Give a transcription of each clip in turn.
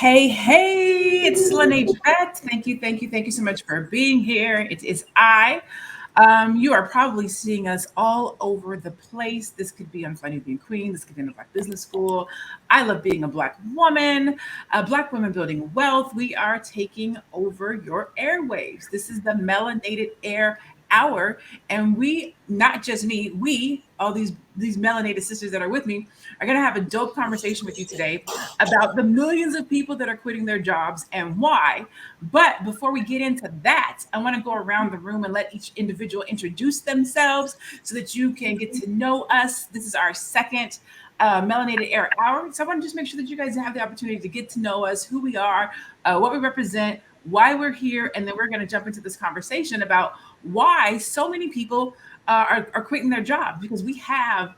Hey, it's Lene Vet. Thank you so much for being here. It is I. You are probably seeing us all over the place. This could be on Funny Being Queen. This could be in a Black Business School. I love being a Black woman, a Black woman building wealth. We are taking over your airwaves. This is the Melanated Air Hour, and we, not just me, we, all these melanated sisters that are with me, are going to have a dope conversation with you today about the millions of people that are quitting their jobs and why. But before we get into that, I want to go around the room and let each individual introduce themselves so that you can get to know us. This is our second Melanated Air Hour. So I want to just make sure that you guys have the opportunity to get to know us, who we are, what we represent, why we're here, and then we're going to jump into this conversation about why so many people are quitting their jobs, because we have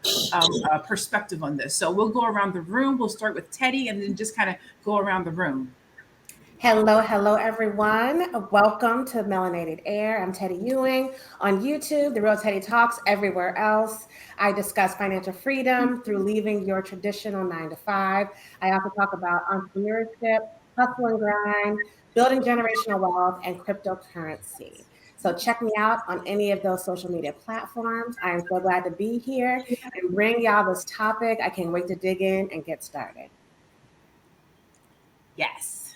a perspective on this. So we'll go around the room. We'll start with Teddy and then just kind of go around the room. Hello, everyone. Welcome to Melanated Air. I'm Teddy Ewing on YouTube, The Real Teddy Talks everywhere else. I discuss financial freedom through leaving your traditional 9 to 5. I also talk about entrepreneurship, hustle and grind, building generational wealth, and cryptocurrency. So check me out on any of those social media platforms. I am so glad to be here and bring y'all this topic. I can't wait to dig in and get started. Yes.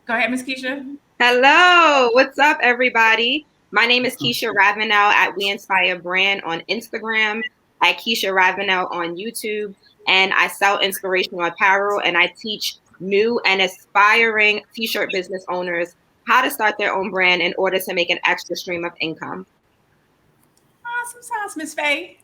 Go ahead, Ms. Keisha. Hello. What's up, everybody? My name is Keisha Ravenel at We Inspire Brand on Instagram, at Keisha Ravenel on YouTube, and I sell inspirational apparel and I teach new and aspiring t-shirt business owners how to start their own brand in order to make an extra stream of income. Awesome sauce, Miss Faye.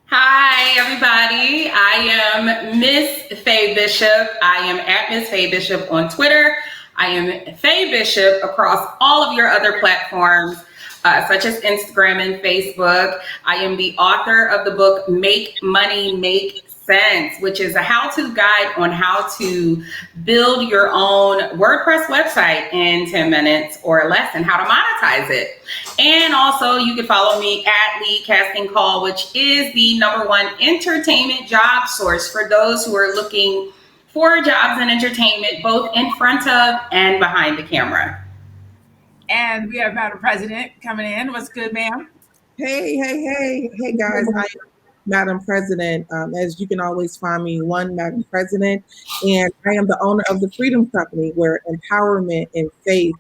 Hi, everybody. I am Miss Faye Bishop. I am at Miss Faye Bishop on Twitter. I am Faye Bishop across all of your other platforms, such as Instagram and Facebook. I am the author of the book Make Money Make Sense, which is a how-to guide on how to build your own WordPress website in 10 minutes or less and how to monetize it. And also you can follow me at Lead Casting Call, which is the #1 entertainment job source for those who are looking for jobs in entertainment, both in front of and behind the camera. And we have Madam President coming in. What's good, ma'am? Hey, guys. I am Madam President. As you can always find me, one Madam President, and I am the owner of the Freedom Company, where empowerment and faith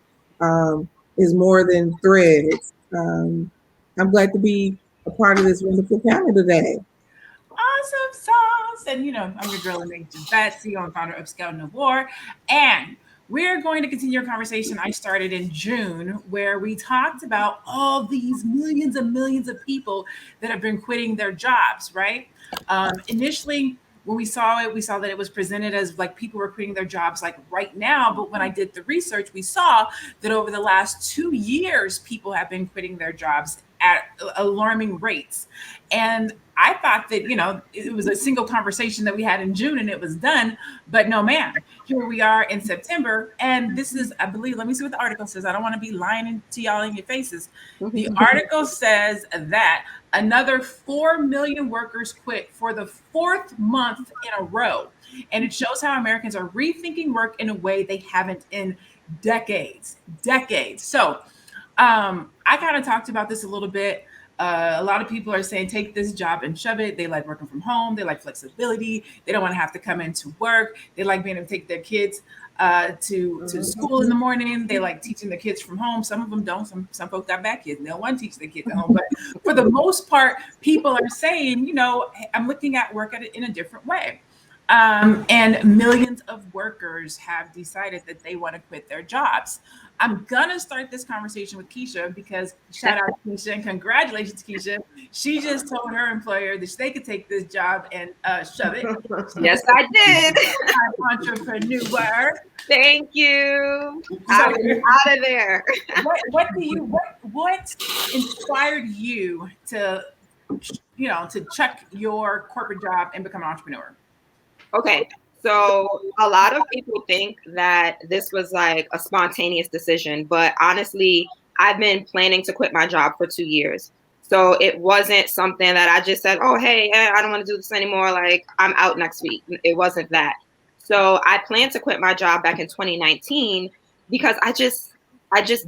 is more than threads. I'm glad to be a part of this wonderful panel today. Awesome sauce. And, I'm your girl, Lene Vet, CEO and founder of Scout No War. And we're going to continue a conversation I started in June, where we talked about all these millions and millions of people that have been quitting their jobs, right? Initially, when we saw it, we saw that it was presented as like people were quitting their jobs like right now. But when I did the research, we saw that over the last 2 years, people have been quitting their jobs at alarming rates. And I thought that, it was a single conversation that we had in June and it was done. But no, ma'am, here we are in September. And this is, I believe, let me see what the article says. I don't want to be lying to y'all in your faces. The article says that another 4 million workers quit for the 4th month in a row. And it shows how Americans are rethinking work in a way they haven't in decades. So I kind of talked about this a little bit. A lot of people are saying, take this job and shove it. They like working from home. They like flexibility. They don't want to have to come into work. They like being able to take their kids to school in the morning. They like teaching the kids from home. Some of them don't. Some folks got bad kids and they'll want to teach their kids at home. But for the most part, people are saying, I'm looking at work in a different way. And millions of workers have decided that they want to quit their jobs. I'm going to start this conversation with Keisha because shout out Keisha and congratulations, Keisha. She just told her employer that they could take this job and shove it. Yes, I did. Entrepreneur. Thank you. Out of there. What inspired you to check your corporate job and become an entrepreneur? Okay, so a lot of people think that this was like a spontaneous decision, but honestly, I've been planning to quit my job for 2 years. So it wasn't something that I just said, oh, hey, I don't want to do this anymore. Like, I'm out next week. It wasn't that. So I planned to quit my job back in 2019 because I just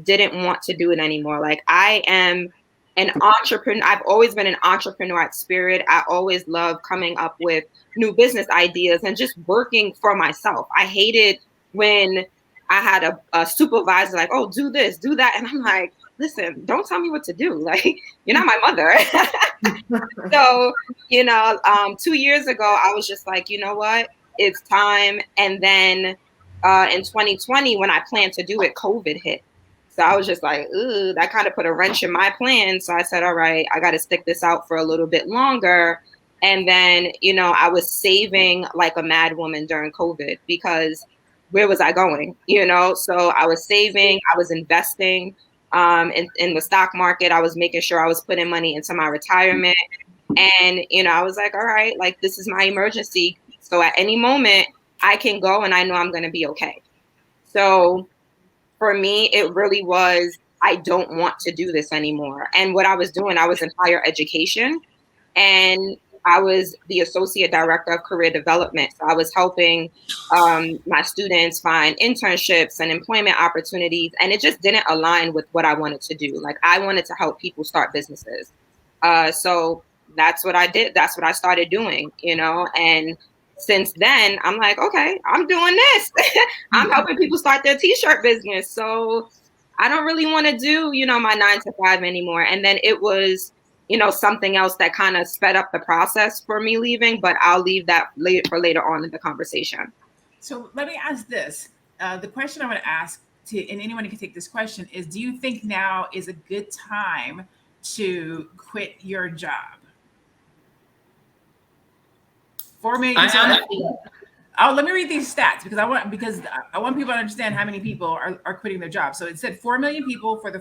didn't want to do it anymore. Like, I am an entrepreneur. I've always been an entrepreneur at spirit. I always love coming up with new business ideas and just working for myself. I hated when I had a supervisor like, oh, do this, do that. And I'm like, listen, don't tell me what to do. Like, you're not my mother. So, 2 years ago, I was just like, you know what? It's time. And then in 2020, when I planned to do it, COVID hit. So I was just like, ooh, that kind of put a wrench in my plan. So I said, all right, I got to stick this out for a little bit longer. And then, I was saving like a mad woman during COVID, because where was I going? So I was saving, I was investing in the stock market. I was making sure I was putting money into my retirement. And, I was like, all right, like, this is my emergency. So at any moment I can go and I know I'm going to be okay. So for me, it really was, I don't want to do this anymore. And what I was doing, I was in higher education, and I was the associate director of career development. So I was helping my students find internships and employment opportunities. And it just didn't align with what I wanted to do. Like, I wanted to help people start businesses. So that's what I did. That's what I started doing, and since then, I'm like, okay, I'm doing this. I'm helping people start their t-shirt business. So I don't really want to do, my 9 to 5 anymore. And then it was, something else that kind of sped up the process for me leaving, but I'll leave that for later on in the conversation. So let me ask this. The question I want to ask and anyone who can take this question is, do you think now is a good time to quit your job? 4 million. Let me read these stats because I want people to understand how many people are quitting their jobs. So it said 4 million people for the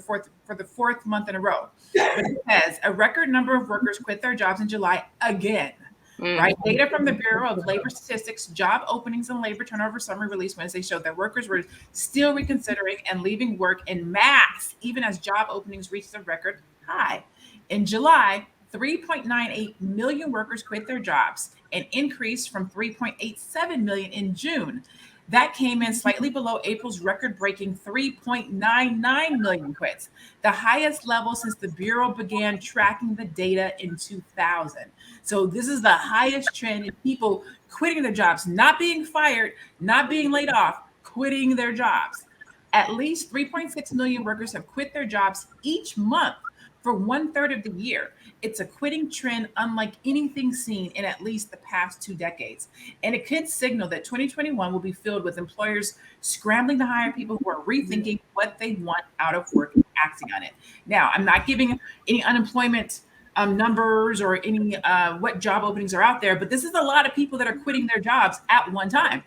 fourth month in a row. But it says a record number of workers quit their jobs in July again. Right? Data from the Bureau of Labor Statistics job openings and labor turnover summary released Wednesday showed that workers were still reconsidering and leaving work in mass, even as job openings reached a record high. In July, 3.98 million workers quit their jobs, an increase from 3.87 million in June. That came in slightly below April's record-breaking 3.99 million quits, the highest level since the Bureau began tracking the data in 2000. So this is the highest trend in people quitting their jobs, not being fired, not being laid off, quitting their jobs. At least 3.6 million workers have quit their jobs each month for 1/3 of the year. It's a quitting trend unlike anything seen in at least the past 2 decades. And it could signal that 2021 will be filled with employers scrambling to hire people who are rethinking what they want out of work and acting on it. Now, I'm not giving any unemployment numbers or any what job openings are out there, but this is a lot of people that are quitting their jobs at one time.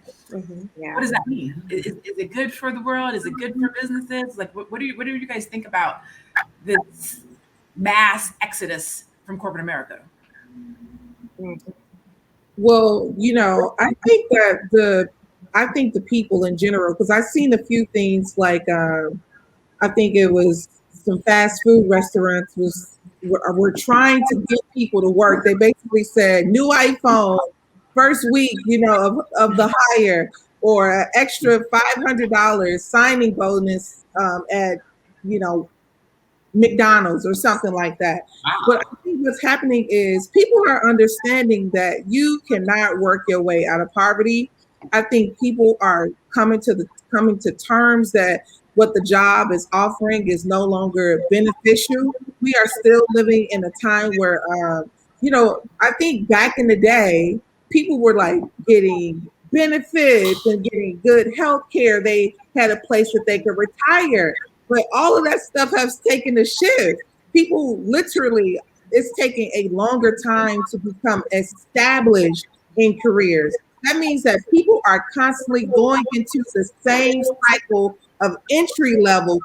Yeah. What does that mean? Is it good for the world? Is it good for businesses? Like, what do you guys think about this mass exodus from corporate America? Well, I think that the people in general, because I've seen a few things like I think it was some fast food restaurants were trying to get people to work. They basically said new iPhone first week, of the hire, or an extra $500 signing bonus at McDonald's or something like that. Wow. But I think what's happening is people are understanding that you cannot work your way out of poverty. I think people are coming to terms that what the job is offering is no longer beneficial. We are still living in a time where, I think back in the day, people were like getting benefits and getting good health care. They had a place that they could retire. But all of that stuff has taken a shift. People literally, it's taking a longer time to become established in careers. That means that people are constantly going into the same cycle of entry level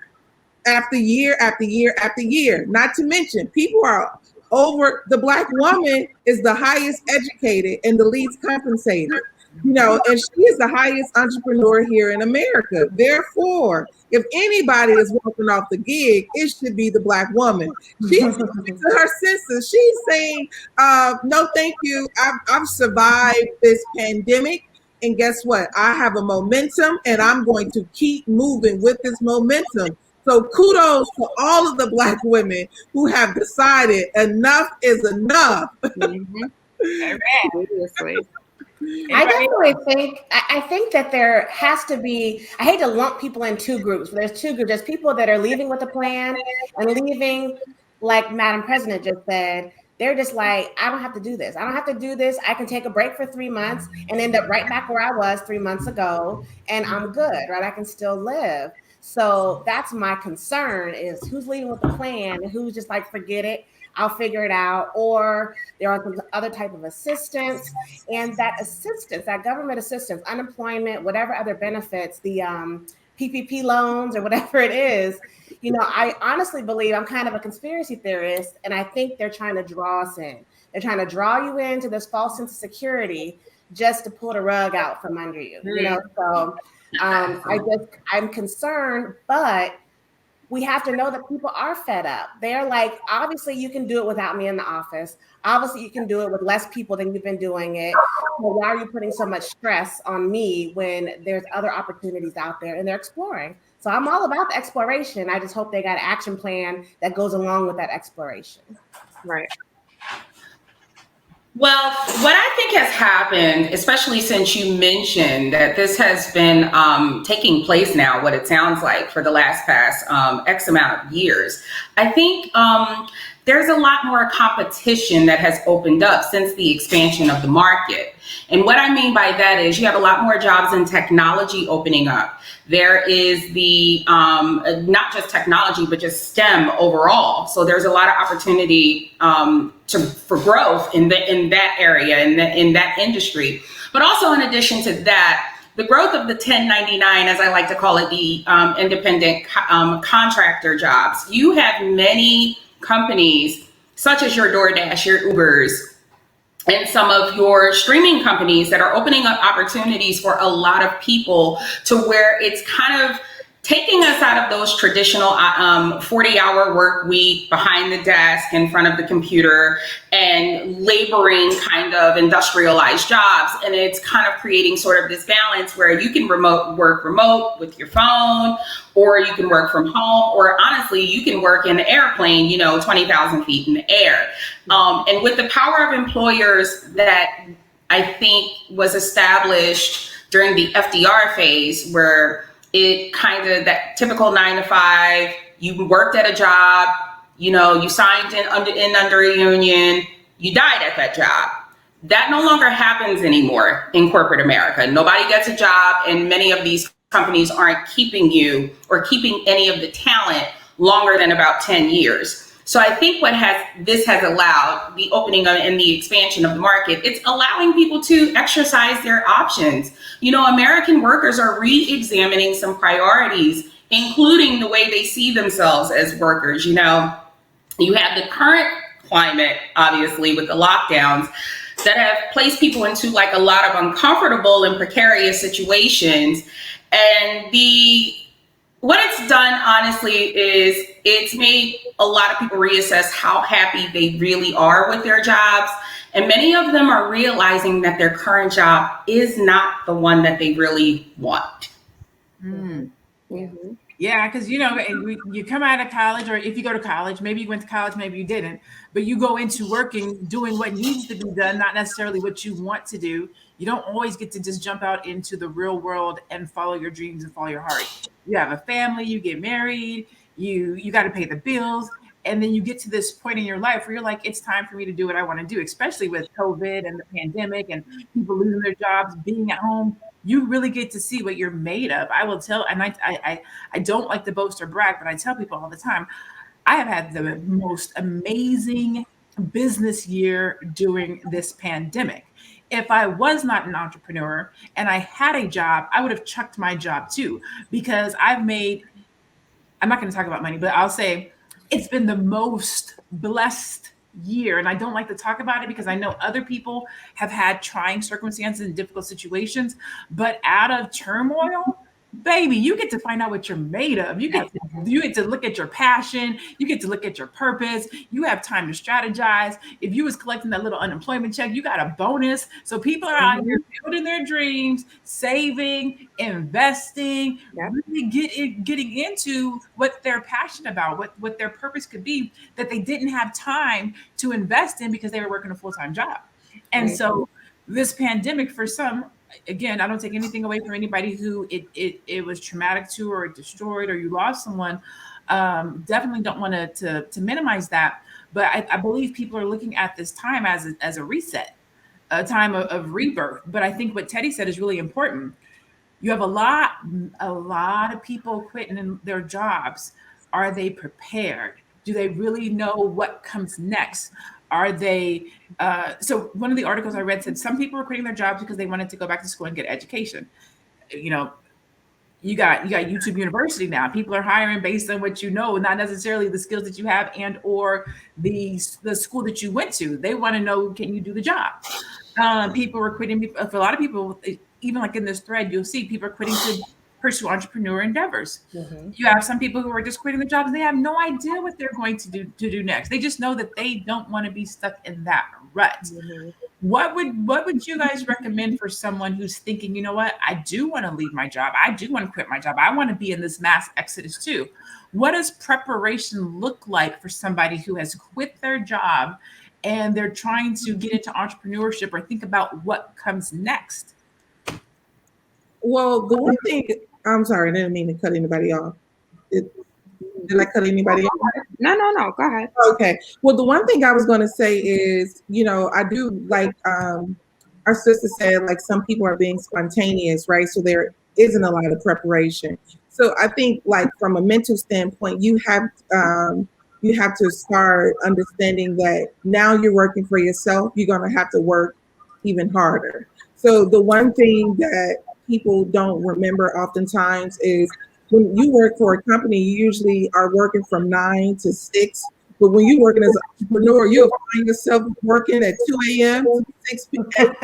after year after year after year. Not to mention, people are the Black woman is the highest educated and the least compensated. And she is the highest entrepreneur here in America. Therefore, if anybody is walking off the gig, it should be the Black woman. She's coming to her senses. She's saying, no, thank you. I've survived this pandemic, And guess what? I have a momentum and I'm going to keep moving with this momentum. So kudos to all of the Black women who have decided enough is enough. Mhm. Seriously. I definitely think I think that there has to be. I hate to lump people in two groups. But there's two groups. There's people that are leaving with a plan and leaving, like Madam President just said. They're just like, I don't have to do this. I don't have to do this. I can take a break for 3 months and end up right back where I was 3 months ago, and I'm good, right? I can still live. So that's my concern: is who's leading with the plan and who's just like, forget it, I'll figure it out. Or there are some other type of assistance, and that assistance, that government assistance, unemployment, whatever other benefits, the PPP loans or whatever it is. You know, I honestly believe, I'm kind of a conspiracy theorist, and I think they're trying to draw us in. They're trying to draw you into this false sense of security just to pull the rug out from under you. You know, so I'm concerned, but we have to know that people are fed up. They're like, obviously you can do it without me in the office. Obviously you can do it with less people than you've been doing it. So why are you putting so much stress on me when there's other opportunities out there and they're exploring? So I'm all about the exploration. I just hope they got an action plan that goes along with that exploration. Right. Well, what I think has happened, especially since you mentioned that this has been taking place now, what it sounds like for the past X amount of years, I think there's a lot more competition that has opened up since the expansion of the market. And what I mean by that is you have a lot more jobs in technology opening up. There is the not just technology, but just STEM overall. So there's a lot of opportunity for growth in that area, in that industry. But also in addition to that, the growth of the 1099, as I like to call it, the independent contractor jobs. You have many companies such as your DoorDash, your Ubers, and some of your streaming companies that are opening up opportunities for a lot of people, to where it's kind of taking us out of those traditional 40-hour work week behind the desk in front of the computer and laboring kind of industrialized jobs. And it's kind of creating sort of this balance where you can work remote with your phone, or you can work from home, or honestly, you can work in an airplane, 20,000 feet in the air. And with the power of employers that I think was established during the FDR phase, where it kind of, that typical 9 to 5, you worked at a job, you signed in under a union, you died at that job. That no longer happens anymore in corporate America. Nobody gets a job, and many of these companies aren't keeping you or keeping any of the talent longer than about 10 years. So I think this has allowed the opening and the expansion of the market. It's allowing people to exercise their options. American workers are re-examining some priorities, including the way they see themselves as workers. You have the current climate, obviously, with the lockdowns that have placed people into like a lot of uncomfortable and precarious situations. And what it's done, honestly, is it's made a lot of people reassess how happy they really are with their jobs. And many of them are realizing that their current job is not the one that they really want. Mm. Mm-hmm. Yeah, because you come out of college, or if you go to college, maybe you went to college, maybe you didn't, but you go into working, doing what needs to be done, not necessarily what you want to do. You don't always get to just jump out into the real world and follow your dreams and follow your heart. You have a family, you get married, you got to pay the bills. And then you get to this point in your life where you're like, it's time for me to do what I want to do, especially with COVID and the pandemic and people losing their jobs, being at home. You really get to see what you're made of. I will tell, and I don't like to boast or brag, but I tell people all the time, I have had the most amazing business year during this pandemic. If I was not an entrepreneur and I had a job, I would have chucked my job too, because I'm not going to talk about money, but I'll say it's been the most blessed year. And I don't like to talk about it because I know other people have had trying circumstances and difficult situations, but out of turmoil, baby, you get to find out what you're made of. You get to look at your passion. You get to look at your purpose. You have time to strategize. If you was collecting that little unemployment check, you got a bonus. So people are out here building their dreams, saving, investing, Yep. really getting into what they're passionate about, what their purpose could be that they didn't have time to invest in because they were working a full-time job. And Right. so this pandemic for some, again, I don't take anything away from anybody who it was traumatic to, or it destroyed, or you lost someone. Definitely don't want to minimize that, but I believe people are looking at this time as a reset, a time of rebirth. But I think what Teddy said is really important. You have a lot of people quitting in their jobs. Are they prepared? Do they really know what comes next? Are they so one of the articles I read said some people were quitting their jobs because they wanted to go back to school and get education. You know, you got YouTube University now. People are hiring based on what you know, not necessarily the skills that you have and or the school that you went to. They want to know, can you do the job? People were quitting. For a lot of people, even like in this thread, you'll see people are quitting to pursue entrepreneur endeavors. You have some people who are just quitting the jobs. They have no idea what they're going to do next. They just know that they don't want to be stuck in that rut. What would you guys recommend for someone who's thinking, you know what, I do want to leave my job. I do want to quit my job. I want to be in this mass exodus too. What does preparation look like for somebody who has quit their job and they're trying to get into entrepreneurship or think about what comes next? Well, the one thing, I'm sorry, I didn't mean to cut anybody off. Did I cut anybody off? No, go ahead. Okay. Well, the one thing I was going to say is, I do like our sister said, like some people are being spontaneous, right? So there isn't a lot of preparation. So I think like from a mental standpoint, you have to start understanding that now you're working for yourself. You're going to have to work even harder. So the one thing that people don't remember oftentimes is when you work for a company, you usually are working from 9 to 6. But when you're working as an entrepreneur, you'll find yourself working at 2 a.m. to 6 p.m.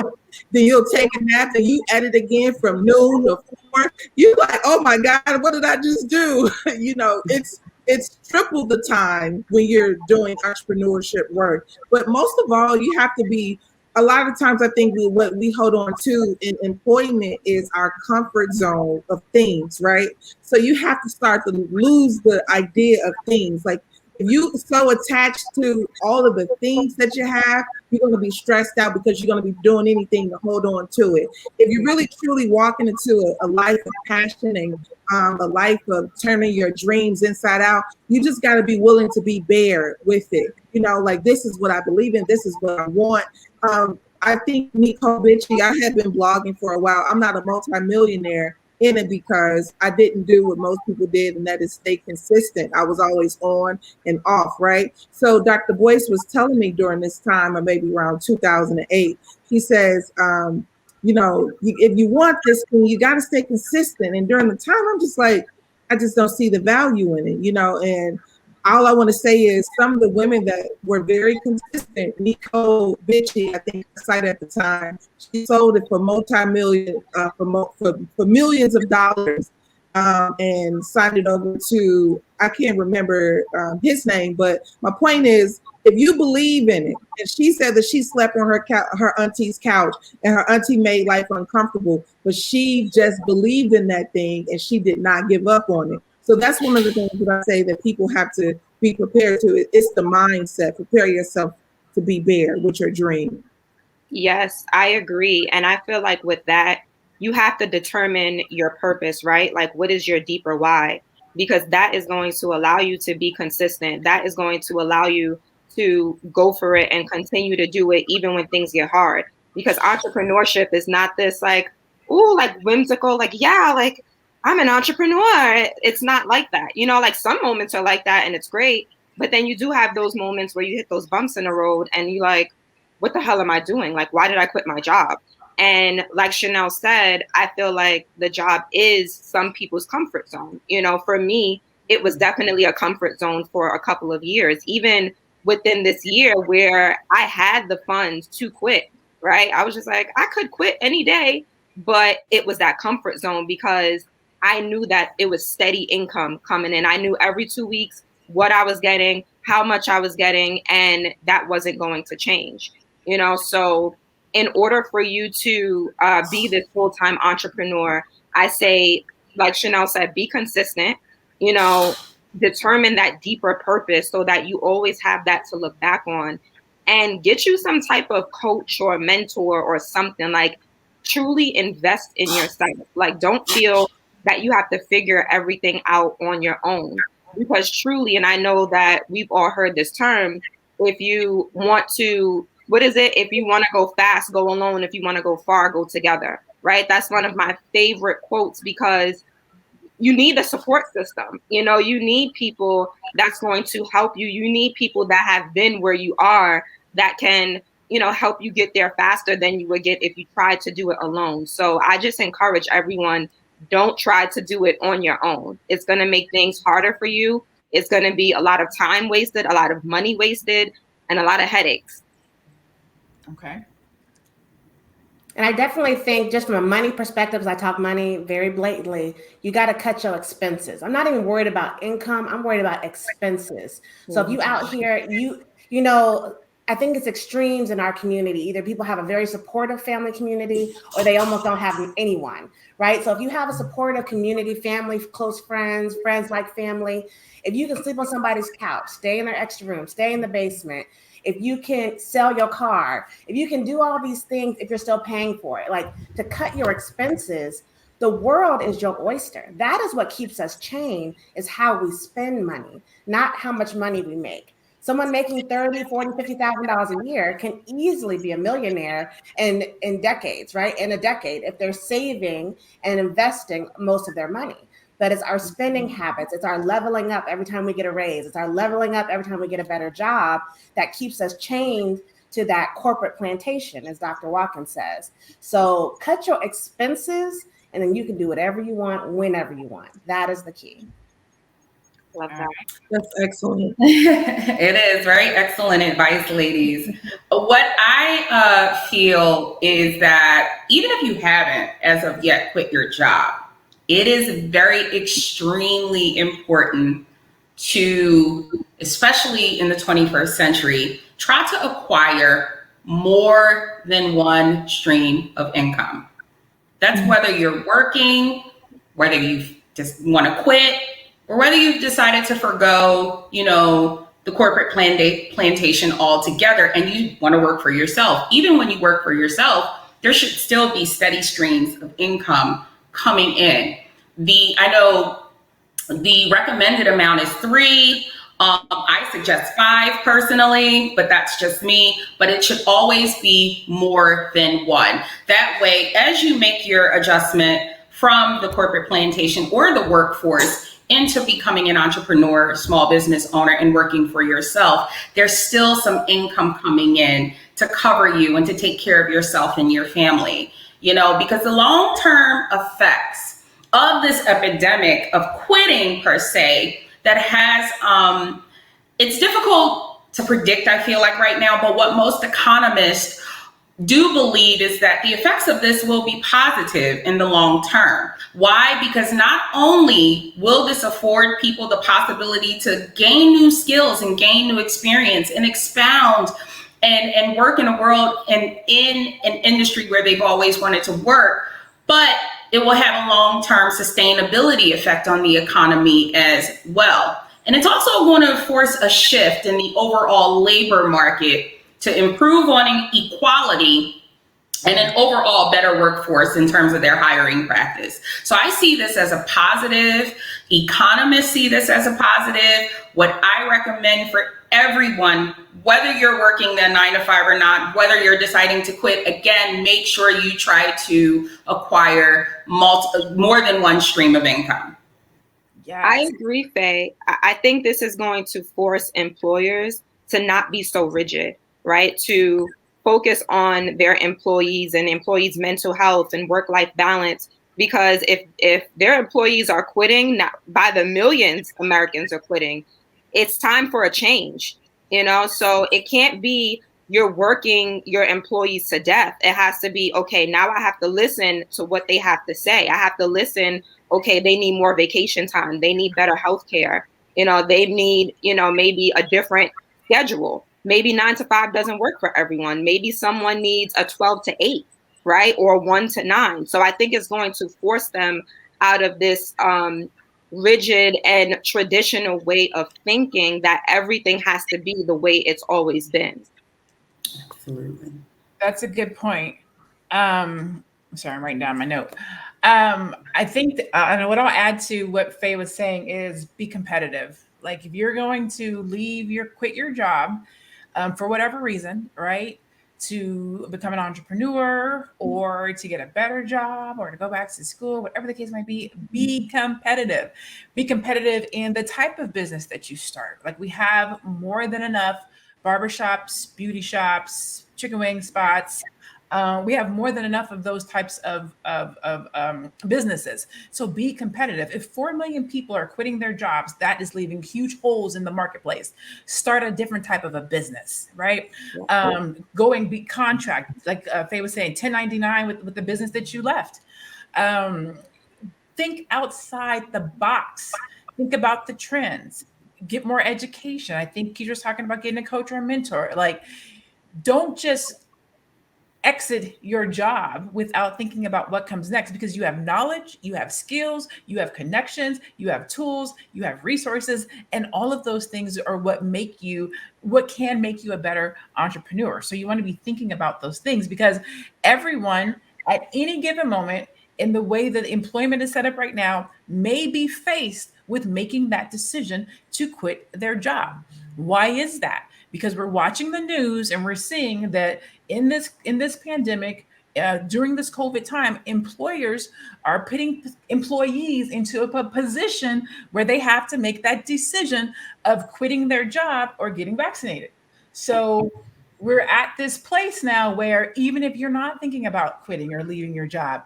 Then you'll take a nap and you edit again from noon to 4. You're like, oh my God, what did I just do? It's triple the time when you're doing entrepreneurship work. But most of all, you have to be, a lot of times I think what we hold on to in employment is our comfort zone of things, right? So you have to start to lose the idea of things. Like if you so attached to all of the things that you have, you're going to be stressed out because you're going to be doing anything to hold on to it. If you're really truly walking into a life of passion and a life of turning your dreams inside out, you just got to be willing to be bare with it. Like this is what I believe in. This is what I want. I think Nicole Bitchy, I have been blogging for a while. I'm not a multimillionaire in it because I didn't do what most people did, and that is stay consistent. I was always on and off, right? So Dr. Boyce was telling me during this time, or maybe around 2008, he says, if you want this thing, you got to stay consistent. And during the time, I'm just like, I just don't see the value in it, and all I want to say is some of the women that were very consistent, Nicole Bitchy, I think I cited at the time, she sold it for multi-million, for millions of dollars, and signed it over to, I can't remember his name, but my point is, if you believe in it, and she said that she slept on her auntie's couch and her auntie made life uncomfortable, but she just believed in that thing and she did not give up on it. So that's one of the things that I say that people have to be prepared to. It's the mindset. Prepare yourself to be bare with your dream. Yes, I agree. And I feel like with that, you have to determine your purpose, right? Like, what is your deeper why? Because that is going to allow you to be consistent. That is going to allow you to go for it and continue to do it even when things get hard. Because entrepreneurship is not this like, ooh, like whimsical, like, yeah, like I'm an entrepreneur. It's not like that. Like some moments are like that and it's great. But then you do have those moments where you hit those bumps in the road and you like, what the hell am I doing? Like, why did I quit my job? And like Chanel said, I feel like the job is some people's comfort zone. For me, it was definitely a comfort zone for a couple of years, even within this year where I had the funds to quit, right? I was just like, I could quit any day, but it was that comfort zone because I knew that it was steady income coming in. I knew every 2 weeks what I was getting, how much I was getting, and that wasn't going to change. So in order for you to be this full-time entrepreneur, I say, like Chanel said, be consistent, determine that deeper purpose so that you always have that to look back on, and get you some type of coach or mentor or something. Like, truly invest in yourself. Like, don't feel that you have to figure everything out on your own, because truly, and I know that we've all heard this term, if you want to, what is it? If you want to go fast, go alone. If you want to go far, go together, right? That's one of my favorite quotes, because you need a support system. You need people that's going to help you. You need people that have been where you are that can, help you get there faster than you would get if you tried to do it alone. So I just encourage everyone, don't try to do it on your own. It's going to make things harder for you. It's going to be a lot of time wasted, a lot of money wasted, and a lot of headaches. Okay. And I definitely think, just from a money perspective, as I talk money very blatantly, you got to cut your expenses. I'm not even worried about income. I'm worried about expenses. So if you out here, I think it's extremes in our community. Either people have a very supportive family community, or they almost don't have anyone, right? So if you have a supportive community, family, close friends like family, if you can sleep on somebody's couch, stay in their extra room, stay in the basement, if you can sell your car, if you can do all these things, if you're still paying for it, like, to cut your expenses, the world is your oyster. That is what keeps us chained, is how we spend money, not how much money we make. Someone making $30,000, $40,000, $50,000 a year can easily be a millionaire in decades, right? In a decade, if they're saving and investing most of their money. But it's our spending habits. It's our leveling up every time we get a raise. It's our leveling up every time we get a better job that keeps us chained to that corporate plantation, as Dr. Watkins says. So cut your expenses, and then you can do whatever you want, whenever you want. That is the key. Love that. That's excellent. It is very excellent advice, ladies. What I feel is that even if you haven't, as of yet, quit your job, it is very extremely important to, especially in the 21st century, try to acquire more than one stream of income. That's whether you're working, whether you just want to quit, or whether you've decided to forgo, the corporate plantation altogether, and you want to work for yourself. Even when you work for yourself, there should still be steady streams of income coming in. I know the recommended amount is 3. I suggest 5 personally, but that's just me. But it should always be more than 1. That way, as you make your adjustment from the corporate plantation or the workforce into becoming an entrepreneur, small business owner, and working for yourself, there's still some income coming in to cover you and to take care of yourself and your family, because the long-term effects of this epidemic of quitting, per se, that has, it's difficult to predict, I feel like, right now, but what most economists do believe is that the effects of this will be positive in the long term. Why? Because not only will this afford people the possibility to gain new skills and gain new experience and expound and work in a world and in an industry where they've always wanted to work, but it will have a long-term sustainability effect on the economy as well. And it's also going to force a shift in the overall labor market to improve on equality and an overall better workforce in terms of their hiring practice. So I see this as a positive. Economists see this as a positive. What I recommend for everyone, whether you're working the 9 to 5 or not, whether you're deciding to quit, again, make sure you try to acquire more than one stream of income. Yes. I agree, Faye. I think this is going to force employers to not be so rigid, right? To focus on their employees and employees' mental health and work-life balance. Because if their employees are quitting, not by the millions Americans are quitting, it's time for a change, So it can't be you're working your employees to death. It has to be, okay, now I have to listen to what they have to say. I have to listen, okay, they need more vacation time. They need better health care. They need, maybe a different schedule. Maybe 9 to 5 doesn't work for everyone. Maybe someone needs a 12 to 8, right? Or 1 to 9. So I think it's going to force them out of this rigid and traditional way of thinking that everything has to be the way it's always been. Absolutely. That's a good point. Sorry, I'm writing down my note. I think and what I'll add to what Faye was saying is be competitive. Like if you're going to quit your job for whatever reason, right? To become an entrepreneur or to get a better job or to go back to school, whatever the case might be competitive. Be competitive in the type of business that you start. Like we have more than enough barbershops, beauty shops, chicken wing spots. We have more than enough of those types of businesses. So be competitive. If 4 million people are quitting their jobs, that is leaving huge holes in the marketplace. Start a different type of a business, right? Be contract, like Faye was saying, 1099 with the business that you left. Think outside the box. Think about the trends. Get more education. I think Keisha's talking about getting a coach or a mentor. Like, don't just exit your job without thinking about what comes next, because you have knowledge, you have skills, you have connections, you have tools, you have resources, and all of those things are what can make you a better entrepreneur. So you want to be thinking about those things, because everyone at any given moment, in the way that employment is set up right now, may be faced with making that decision to quit their job. Why is that? Because we're watching the news and we're seeing that in this pandemic, during this COVID time, employers are putting employees into a position where they have to make that decision of quitting their job or getting vaccinated. So we're at this place now where even if you're not thinking about quitting or leaving your job,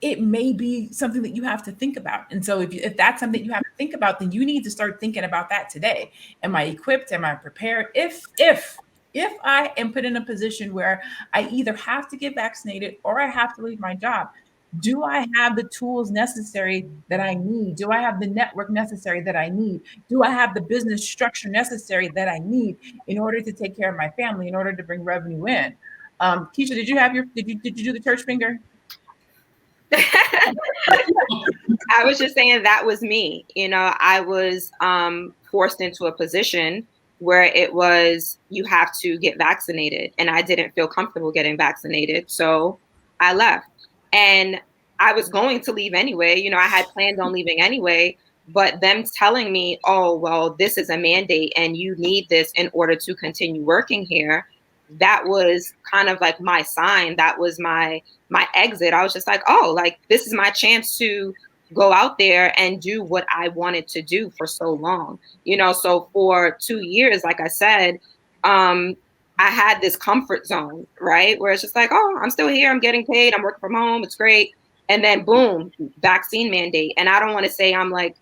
it may be something that you have to think about. And so if that's something you have to think about, then you need to start thinking about that today. Am I equipped? Am I prepared? If I am put in a position where I either have to get vaccinated or I have to leave my job, do I have the tools necessary that I need? Do I have the network necessary that I need? Do I have the business structure necessary that I need in order to take care of my family, in order to bring revenue in? Keisha, did you do the church finger? I was just saying that was me. I was forced into a position where it was, you have to get vaccinated, and I didn't feel comfortable getting vaccinated. So I left, and I was going to leave anyway. I had planned on leaving anyway, but them telling me, oh, well, this is a mandate and you need this in order to continue working here. That was kind of like my sign. That was my exit. I was just like, oh, like this is my chance to go out there and do what I wanted to do for so long. So for 2 years, like I said, I had this comfort zone, right? Where it's just like, oh, I'm still here. I'm getting paid. I'm working from home. It's great. And then boom, vaccine mandate. And I don't want to say I'm like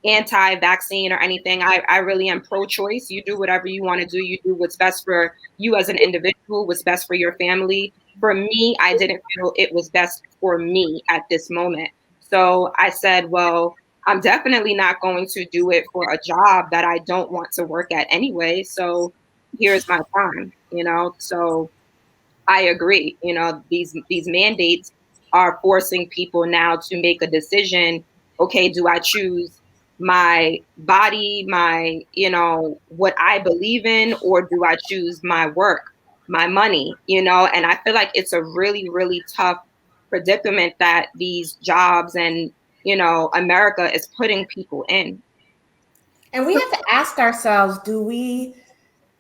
anti-vaccine or anything. I really am pro-choice. You do whatever you want to do. You do what's best for you as an individual, what's best for your family. For me, I didn't feel it was best for me at this moment. So I said, well, I'm definitely not going to do it for a job that I don't want to work at anyway. So here's my time, So I agree. These mandates are forcing people now to make a decision. Okay, do I choose my body, my, what I believe in, or do I choose my work, my money, And I feel like it's a really, really tough predicament that these jobs and, America is putting people in. And we have to ask ourselves, do we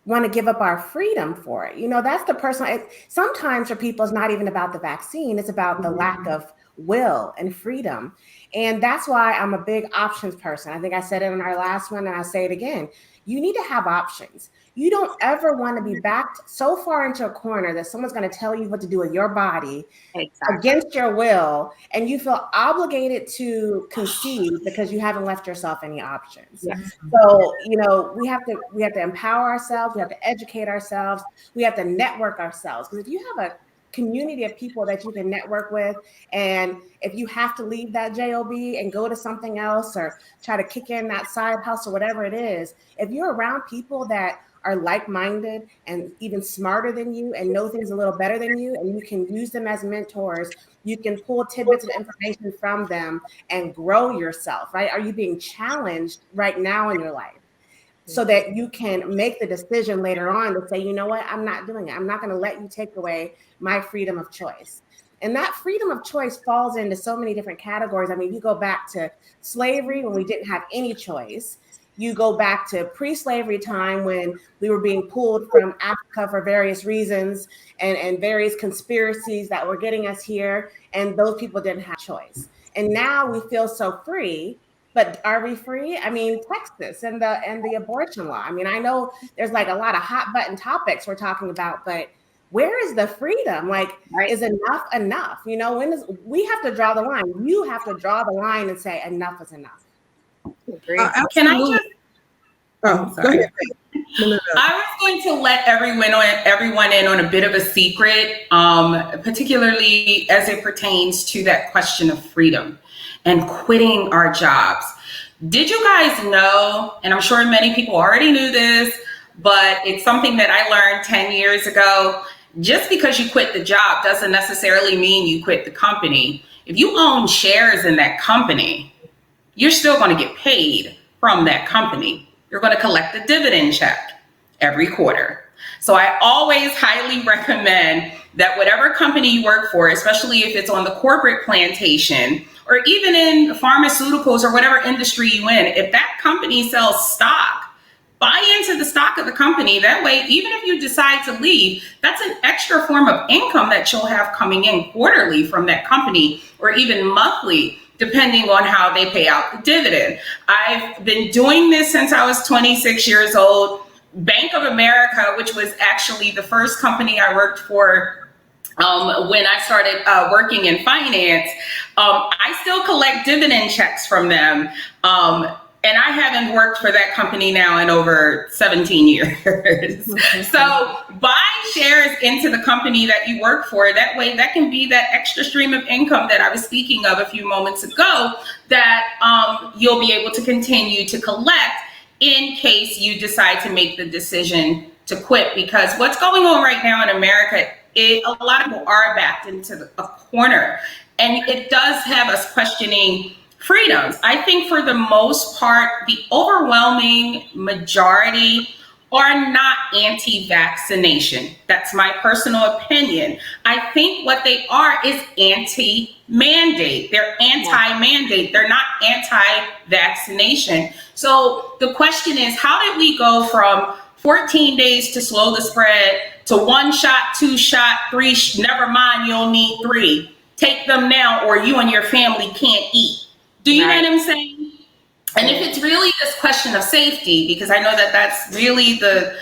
want to give up our freedom for it? That's the personal. Sometimes for people, it's not even about the vaccine. It's about the lack of will and freedom. And that's why I'm a big options person. I think I said it in our last one, and I say it again. You need to have options. You don't ever want to be backed so far into a corner that someone's going to tell you what to do with your body against your will, and you feel obligated to concede because you haven't left yourself any options. Yes. So, we have to empower ourselves. We have to educate ourselves. We have to network ourselves. Because if you have a community of people that you can network with, and if you have to leave that job and go to something else or try to kick in that side hustle, whatever it is, if you're around people that are like-minded and even smarter than you and know things a little better than you, and you can use them as mentors, you can pull tidbits of information from them and grow yourself, right? Are you being challenged right now in your life so that you can make the decision later on to say, you know what, I'm not doing it. I'm not going to let you take away my freedom of choice. And that freedom of choice falls into so many different categories. I mean, you go back to slavery when we didn't have any choice. You go back to pre-slavery time when we were being pulled from Africa for various reasons and various conspiracies that were getting us here. And those people didn't have choice. And now we feel so free, but are we free? I mean, Texas and the abortion law. I mean, I know there's like a lot of hot button topics we're talking about, but where is the freedom? Like, is enough enough? We have to draw the line. You have to draw the line and say enough is enough. Can I just? Oh, sorry. Go ahead. No. I was going to let everyone in on a bit of a secret, particularly as it pertains to that question of freedom and quitting our jobs. Did you guys know, and I'm sure many people already knew this, but it's something that I learned 10 years ago. Just because you quit the job doesn't necessarily mean you quit the company. If you own shares in that company, you're still going to get paid from that company. You're going to collect a dividend check every quarter. So I always highly recommend that whatever company you work for, especially if it's on the corporate plantation or even in pharmaceuticals or whatever industry you're in, if that company sells stock, buy into the stock of the company. That way, even if you decide to leave, that's an extra form of income that you'll have coming in quarterly from that company or even monthly, depending on how they pay out the dividend. I've been doing this since I was 26 years old. Bank of America, which was actually the first company I worked for when I started working in finance, I still collect dividend checks from them. And I haven't worked for that company now in over 17 years. So buy shares into the company that you work for. That way, that can be that extra stream of income that I was speaking of a few moments ago that you'll be able to continue to collect in case you decide to make the decision to quit. Because what's going on right now in America, a lot of people are backed into a corner. And it does have us questioning freedoms. I think for the most part, the overwhelming majority are not anti-vaccination. That's my personal opinion. I think what they are is anti-mandate. They're anti-mandate. They're not anti-vaccination. So the question is, how did we go from 14 days to slow the spread to 1 shot, 2 shot, 3, never mind, you'll need 3. Take them now or you and your family can't eat. Do you know what I'm saying? And if it's really this question of safety, because I know that that's really the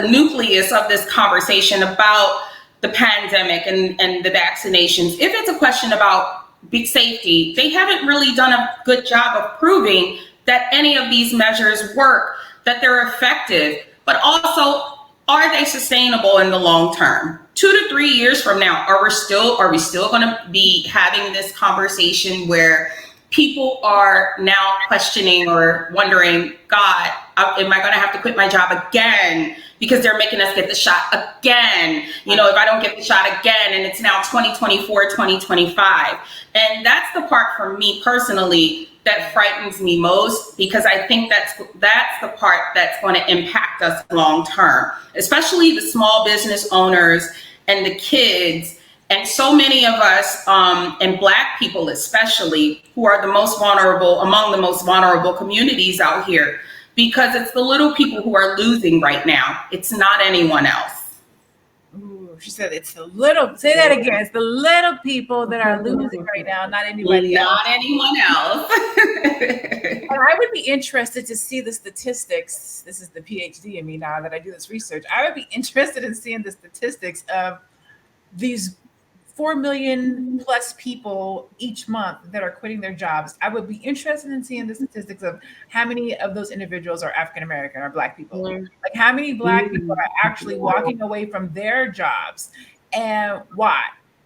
nucleus of this conversation about the pandemic and the vaccinations. If it's a question about big safety, they haven't really done a good job of proving that any of these measures work, that they're effective, but also, are they sustainable in the long term? 2 to 3 years from now, are we still going to be having this conversation where people are now questioning or wondering, God, am I going to have to quit my job again because they're making us get the shot again? If I don't get the shot again, and it's now 2024, 2025. And that's the part for me personally that frightens me most, because I think that's the part that's going to impact us long term, especially the small business owners and the kids. And so many of us, and Black people especially, who are the most vulnerable, among the most vulnerable communities out here, because it's the little people who are losing right now. It's not anyone else. Ooh, She said it's the little, say that again, it's the little people that are losing right now, not anybody else. Not anyone else. And I would be interested to see the statistics. This is the PhD in me now that I do this research. I would be interested in seeing the statistics of these 4 million plus people each month that are quitting their jobs. I would be interested in seeing the statistics of how many of those individuals are African American or Black people. Like how many Black people are actually walking away from their jobs, and why?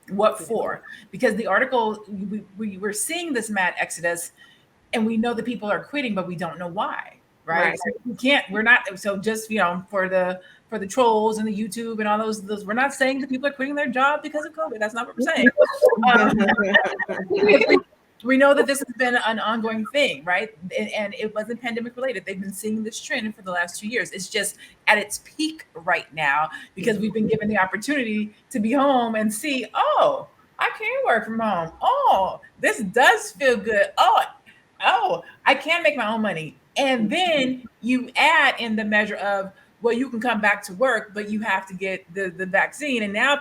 What for? Because the article, we were seeing this mad exodus, and we know that people are quitting, but we don't know why. Right? So we can't. We're not. So just for the trolls and the YouTube and all those, we're not saying that people are quitting their job because of COVID. That's not what we're saying. We know that this has been an ongoing thing, right? And it wasn't pandemic related. They've been seeing this trend for the last 2 years. It's just at its peak right now because we've been given the opportunity to be home and see, oh, I can work from home. Oh, this does feel good. Oh, I can make my own money. And then you add in the measure of, well, you can come back to work, but you have to get the vaccine. And now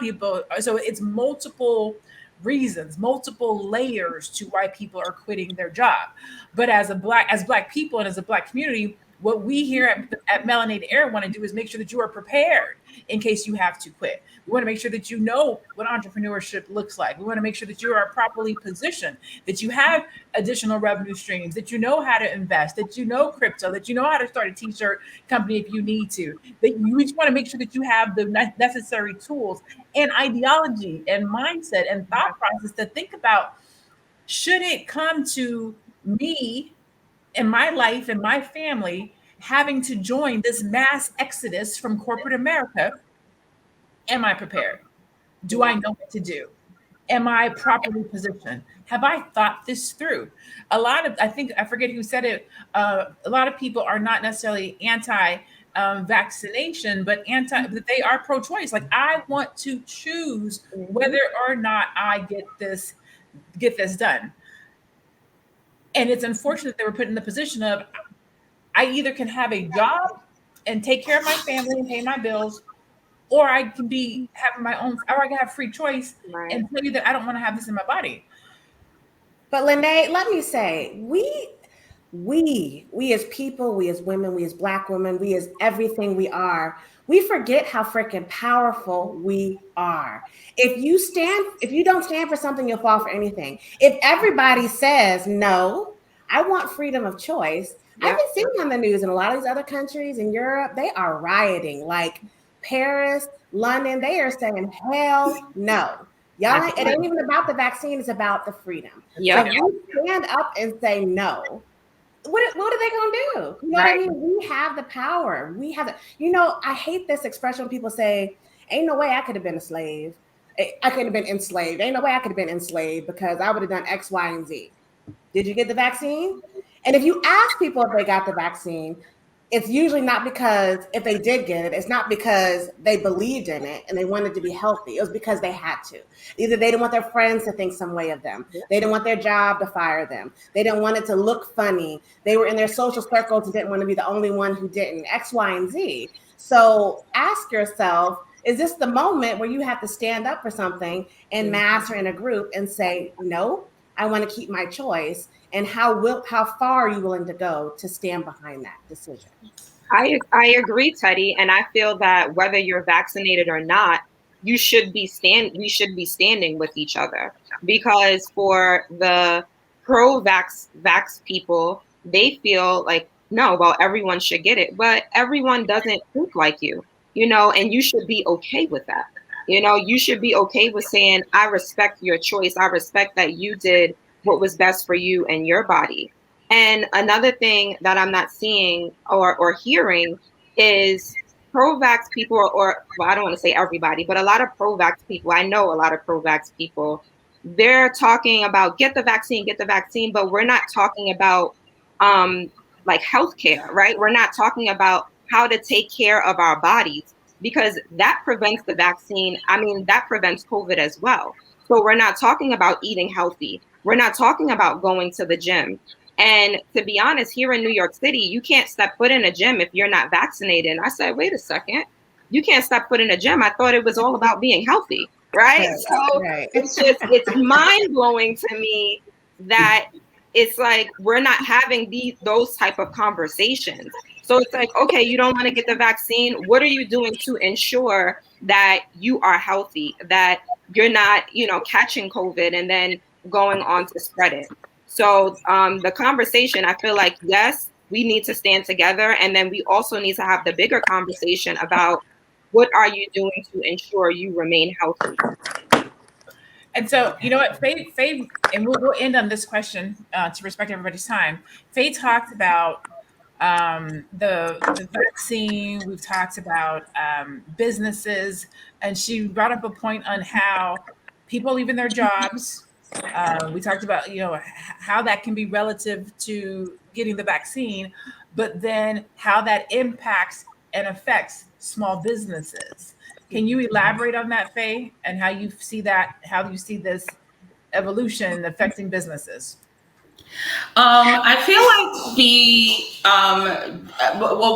so it's multiple reasons, multiple layers to why people are quitting their job. But as Black people and as a Black community, what we here at Melanated Air want to do is make sure that you are prepared in case you have to quit. We want to make sure that you know what entrepreneurship looks like. We want to make sure that you are properly positioned, that you have additional revenue streams, that you know how to invest, that you know crypto, that you know how to start a t-shirt company if you need to. That we just want to make sure that you have the necessary tools and ideology and mindset and thought process to think about, should it come to me in my life and my family having to join this mass exodus from corporate America, am I prepared? Do I know what to do? Am I properly positioned? Have I thought this through? I forget who said it. A lot of people are not necessarily anti-vaccination, but they are pro-choice. Like, I want to choose whether or not I get this done. And it's unfortunate they were put in the position of, I either can have a job and take care of my family and pay my bills, or I can be having my own, or I can have free choice and tell you that I don't want to have this in my body. But Lene, let me say, we as people, we as women, we as Black women, we as everything we are, we forget how freaking powerful we are. If you don't stand for something, you'll fall for anything. If everybody says, no, I want freedom of choice. Yep. I've been seeing on the news in a lot of these other countries in Europe, they are rioting. Like Paris, London, they are saying, hell no. Y'all, it ain't even about the vaccine, it's about the freedom. Yep. So if you stand up and say no, what are they going to do? You know what I mean? We have the power. We have I hate this expression when people say, ain't no way I could have been a slave. I could have been enslaved. Ain't no way I could have been enslaved because I would have done X, Y, and Z. Did you get the vaccine? And if you ask people if they got the vaccine, it's usually not because if they did get it, it's not because they believed in it and they wanted to be healthy. It was because they had to. Either they didn't want their friends to think some way of them. They didn't want their job to fire them. They didn't want it to look funny. They were in their social circles and didn't want to be the only one who didn't, X, Y, and Z. So ask yourself, is this the moment where you have to stand up for something in mass or in a group and say, no, I want to keep my choice? And how far are you willing to go to stand behind that decision? I agree, Teddy, and I feel that whether you're vaccinated or not, we should be standing with each other, because for the pro-vax people, they feel like, no, well, everyone should get it, but everyone doesn't think like you, and you should be okay with that. You should be okay with saying, I respect your choice. I respect that you did what was best for you and your body. And another thing that I'm not seeing or hearing is pro-vax people, or I don't want to say everybody, but a lot of pro-vax people, I know a lot of pro-vax people, they're talking about get the vaccine, but we're not talking about like healthcare, right? We're not talking about how to take care of our bodies, because that prevents the vaccine. I mean, that prevents COVID as well. So we're not talking about eating healthy. We're not talking about going to the gym. And to be honest, here in New York City, you can't step foot in a gym if you're not vaccinated. And I said, wait a second, you can't step foot in a gym. I thought it was all about being healthy, right? Right, So right. it's mind blowing to me that it's like we're not having those type of conversations. So it's like, okay, you don't want to get the vaccine. What are you doing to ensure that you are healthy, that you're not, catching COVID and then going on to spread it? So the conversation, I feel like, yes, we need to stand together. And then we also need to have the bigger conversation about what are you doing to ensure you remain healthy? And so, you know what, Faye, and we'll end on this question to respect everybody's time. Faye talked about the vaccine. We've talked about businesses, and she brought up a point on how people leaving their jobs. We talked about how that can be relative to getting the vaccine, but then how that impacts and affects small businesses. Can you elaborate on that, Faye, and how you see this evolution affecting businesses? I feel like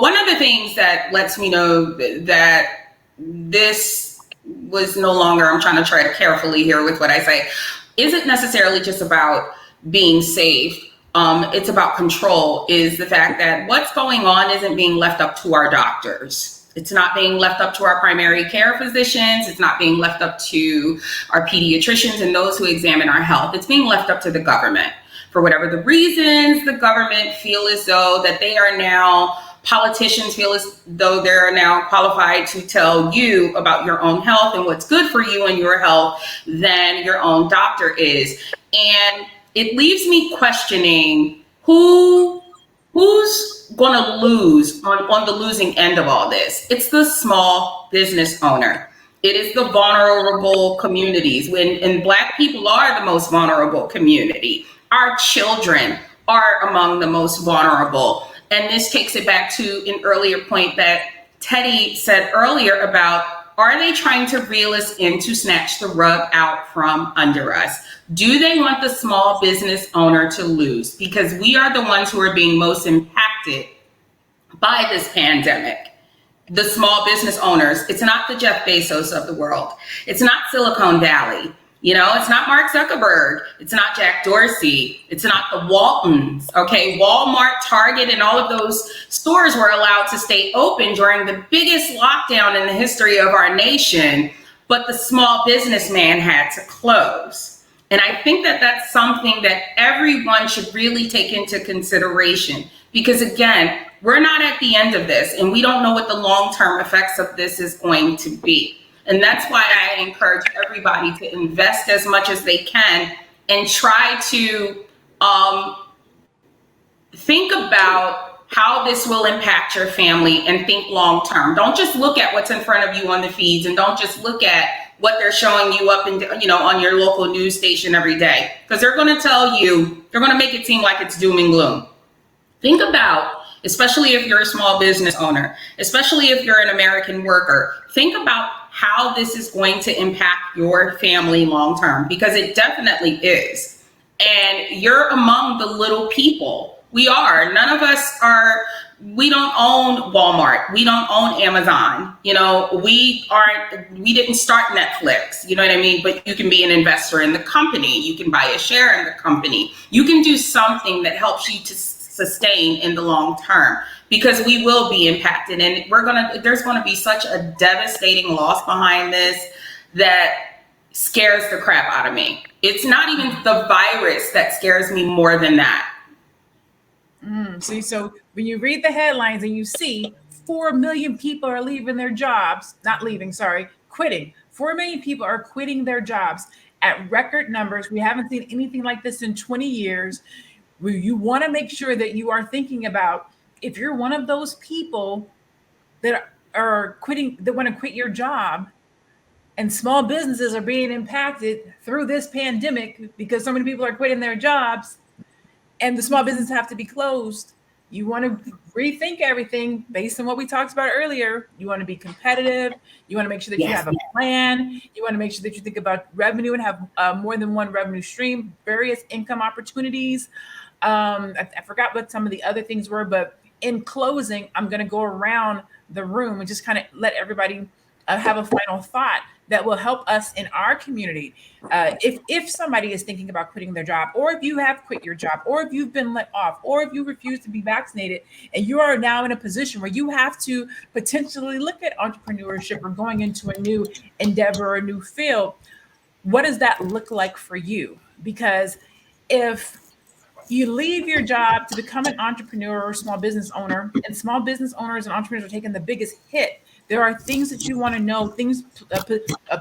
one of the things that lets me know that this was no longer, I'm trying to tread carefully here with what I say, isn't necessarily just about being safe. It's about control, is the fact that what's going on isn't being left up to our doctors. It's not being left up to our primary care physicians. It's not being left up to our pediatricians and those who examine our health. It's being left up to the government. For whatever the reasons, the government feel as though that they are now, politicians feel as though they're now qualified to tell you about your own health and what's good for you and your health than your own doctor is. And it leaves me questioning who's going to lose on the losing end of all this. It's the small business owner. It is the vulnerable communities, and Black people are the most vulnerable community. Our children are among the most vulnerable. And this takes it back to an earlier point that Teddy said earlier about, are they trying to reel us in to snatch the rug out from under us? Do they want the small business owner to lose? Because we are the ones who are being most impacted by this pandemic. The small business owners. It's not the Jeff Bezos of the world. It's not Silicon Valley. It's not Mark Zuckerberg. It's not Jack Dorsey. It's not the Waltons. Okay, Walmart, Target, and all of those stores were allowed to stay open during the biggest lockdown in the history of our nation, but the small businessman had to close. And I think that that's something that everyone should really take into consideration, because again, we're not at the end of this, and we don't know what the long-term effects of this is going to be. And that's why I encourage everybody to invest as much as they can and try to think about how this will impact your family and think long term. Don't just look at what's in front of you on the feeds, and don't just look at what they're showing you up and on your local news station every day, because they're going to tell you, they're going to make it seem like it's doom and gloom. Think about, especially if you're a small business owner, especially if you're an American worker, think about how this is going to impact your family long term, because it definitely is. And you're among the little people. We are. None of us are. We don't own Walmart. We don't own Amazon. We didn't start Netflix. You know what I mean? But you can be an investor in the company. You can buy a share in the company. You can do something that helps you to sustain in the long term, because we will be impacted, and there's going to be such a devastating loss behind this that scares the crap out of me. It's not even the virus that scares me more than that. So when you read the headlines and you see 4 million people are leaving their jobs, quitting. 4 million people are quitting their jobs at record numbers. We haven't seen anything like this in 20 years. You want to make sure that you are thinking about, if you're one of those people that are quitting, that want to quit your job, and small businesses are being impacted through this pandemic because so many people are quitting their jobs and the small businesses have to be closed. You want to rethink everything based on what we talked about earlier. You want to be competitive. You want to make sure that you have a plan. You want to make sure that you think about revenue and have more than one revenue stream, various income opportunities. I forgot what some of the other things were, but in closing, I'm going to go around the room and just kind of let everybody have a final thought that will help us in our community. If somebody is thinking about quitting their job, or if you have quit your job, or if you've been let off, or if you refuse to be vaccinated, and you are now in a position where you have to potentially look at entrepreneurship or going into a new endeavor or a new field, what does that look like for you? Because if you leave your job to become an entrepreneur or small business owner, and small business owners and entrepreneurs are taking the biggest hit, there are things that you want to know, things,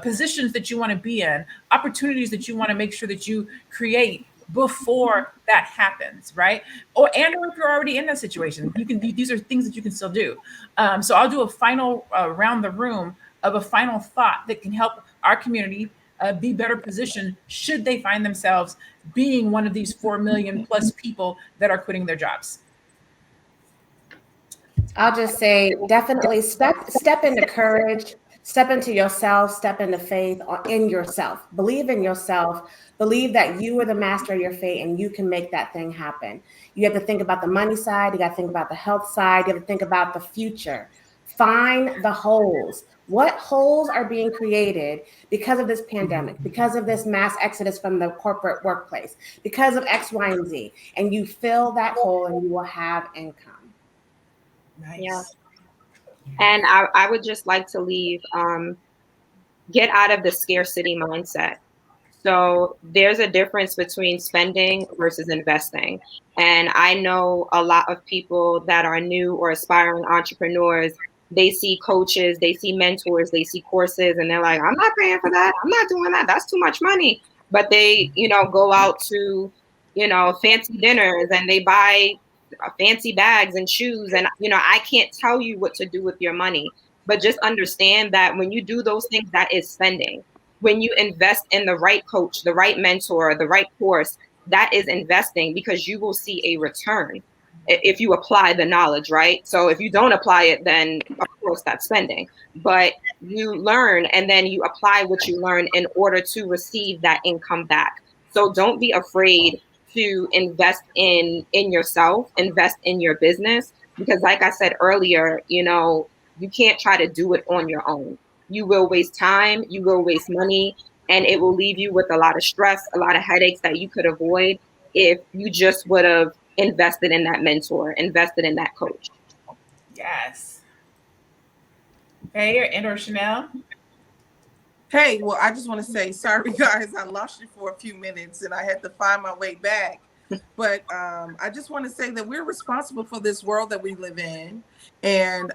positions that you want to be in, opportunities that you want to make sure that you create before that happens, right? Or if you're already in that situation, these are things that you can still do. So I'll do a final around the room of a final thought that can help our community be better positioned should they find themselves being one of these 4 million plus people that are quitting their jobs. I'll just say definitely step into courage, step into yourself, step into faith in yourself. Believe in yourself. Believe that you are the master of your fate and you can make that thing happen. You have to think about the money side. You got to think about the health side. You have to think about the future. Find the holes. What holes are being created because of this pandemic, because of this mass exodus from the corporate workplace, because of X, Y, and Z? And you fill that hole and you will have income. Nice. Yeah. And I would just like to leave, get out of the scarcity mindset. So there's a difference between spending versus investing. And I know a lot of people that are new or aspiring entrepreneurs, they see coaches, they see mentors, they see courses, and they're like, I'm not paying for that. I'm not doing that. That's too much money. But they, go out to, fancy dinners and they buy fancy bags and shoes. And, I can't tell you what to do with your money, but just understand that when you do those things, that is spending. When you invest in the right coach, the right mentor, the right course, that is investing because you will see a return if you apply the knowledge, right? So if you don't apply it, then of course that's spending. But you learn and then you apply what you learn in order to receive that income back. So don't be afraid to invest in yourself, invest in your business, because like I said earlier, you can't try to do it on your own. You will waste time, you will waste money, and it will leave you with a lot of stress, a lot of headaches that you could avoid if you just would have invested in that mentor, invested in that coach. Yes. Hey, or Chanel. Hey, well, I just want to say, sorry, guys, I lost you for a few minutes and I had to find my way back. But I just want to say that we're responsible for this world that we live in. And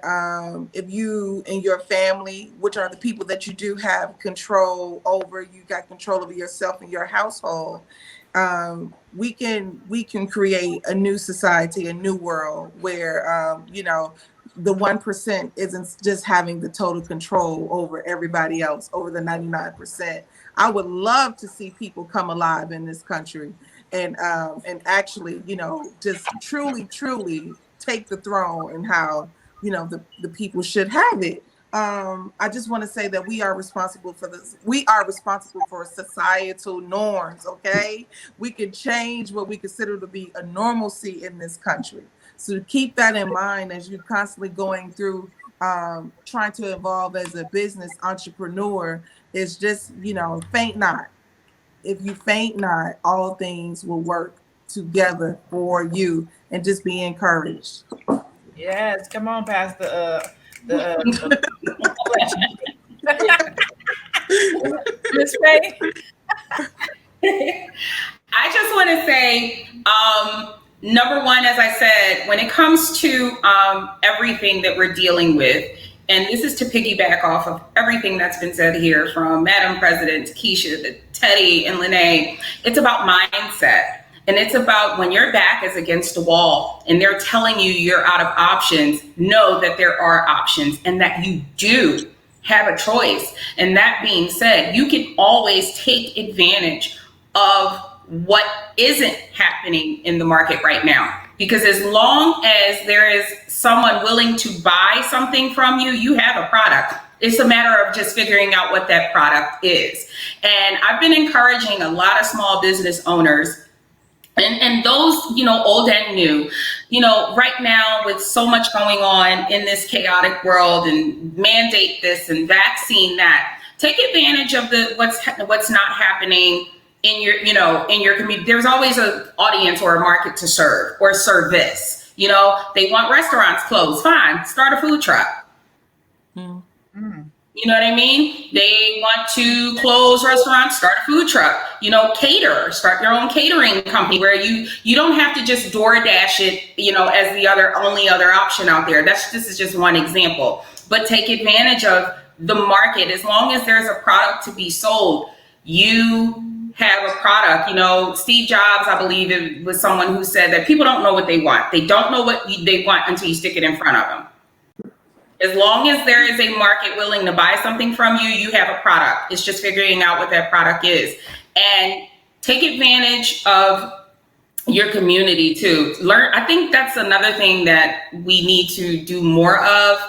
if you and your family, which are the people that you do have control over, you got control over yourself and your household, we can create a new society, a new world where, the 1% isn't just having the total control over everybody else, over the 99%. I would love to see people come alive in this country and actually, just truly take the throne and how, the people should have it. I just want to say that we are responsible for this. We are responsible for societal norms, okay? We can change what we consider to be a normalcy in this country. So keep that in mind as you're constantly going through trying to evolve as a business entrepreneur. It's just, faint not. If you faint not, all things will work together for you, and just be encouraged. Yes, come on, Pastor. Miss Faye. I just want to say, number one, as I said, when it comes to everything that we're dealing with, and this is to piggyback off of everything that's been said here from Madam President to Keisha to Teddy and Lene, it's about mindset. And it's about when your back is against a wall and they're telling you you're out of options, know that there are options and that you do have a choice. And that being said, you can always take advantage of what isn't happening in the market right now. Because as long as there is someone willing to buy something from you, you have a product. It's a matter of just figuring out what that product is. And I've been encouraging a lot of small business owners And those, old and new, right now with so much going on in this chaotic world, and mandate this and vaccine that, take advantage of what's not happening in your community. There's always an audience or a market to serve or service. They want restaurants closed. Fine, start a food truck. You know what I mean? They want to close restaurants, start a food truck, cater, start your own catering company where you don't have to just DoorDash it, as the only other option out there. This is just one example, but take advantage of the market. As long as there's a product to be sold, you have a product. Steve Jobs, I believe it was someone who said that people don't know what they want. They don't know what they want until you stick it in front of them. As long as there is a market willing to buy something from you, you have a product. It's just figuring out what that product is. And take advantage of your community too. I think that's another thing that we need to do more of,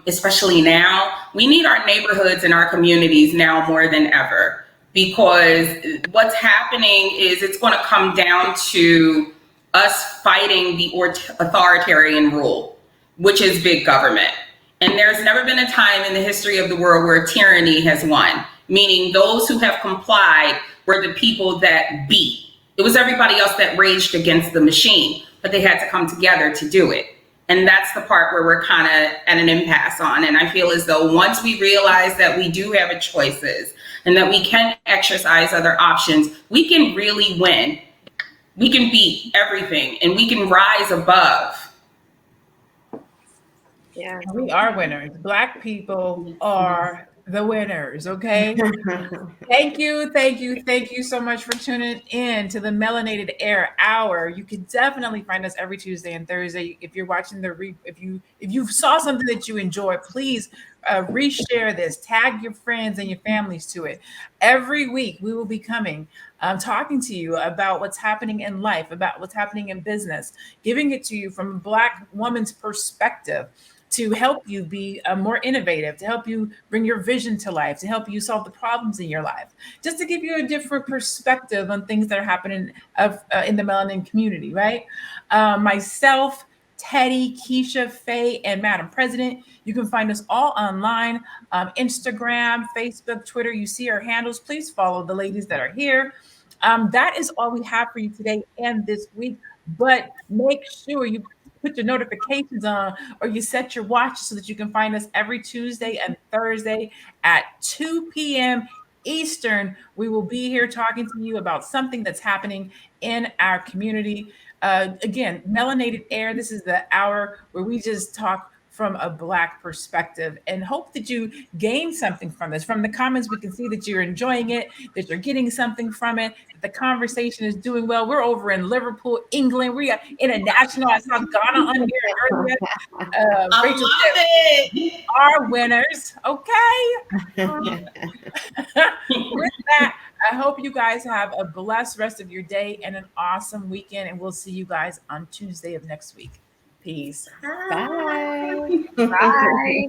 especially now. We need our neighborhoods and our communities now more than ever, because what's happening is it's going to come down to us fighting the authoritarian rule, which is big government. And there's never been a time in the history of the world where tyranny has won, meaning those who have complied were the people that beat. It was everybody else that raged against the machine, but they had to come together to do it. And that's the part where we're kind of at an impasse on. And I feel as though once we realize that we do have choices and that we can exercise other options, we can really win. We can beat everything and we can rise above. Yeah, We are winners. Black people are the winners. Okay. Thank you so much for tuning in to the Melanated Air Hour. You can definitely find us every Tuesday and Thursday. If you're watching if you saw something that you enjoy, please reshare this, tag your friends and your families to it. Every week we will be coming, talking to you about what's happening in life, about what's happening in business, giving it to you from a Black woman's perspective, to help you be more innovative, to help you bring your vision to life, to help you solve the problems in your life, just to give you a different perspective on things that are happening in the melanin community, right? Myself, Teddy, Keisha, Faye, and Madam President. You can find us all online, Instagram, Facebook, Twitter. You see our handles. Please follow the ladies that are here. That is all we have for you today and this week, but make sure you put your notifications on, or you set your watch so that you can find us every Tuesday and Thursday at 2 p.m. Eastern. We will be here talking to you about something that's happening in our community. Again, Melanated Air, this is the hour where we just talk from a Black perspective, and hope that you gain something from this. From the comments, we can see that you're enjoying it, that you're getting something from it, that the conversation is doing well. We're over in Liverpool, England. We are international. I saw Ghana on here earlier. Rachel said, we are winners. Okay. With that, I hope you guys have a blessed rest of your day and an awesome weekend, and we'll see you guys on Tuesday of next week. Peace. Bye. bye.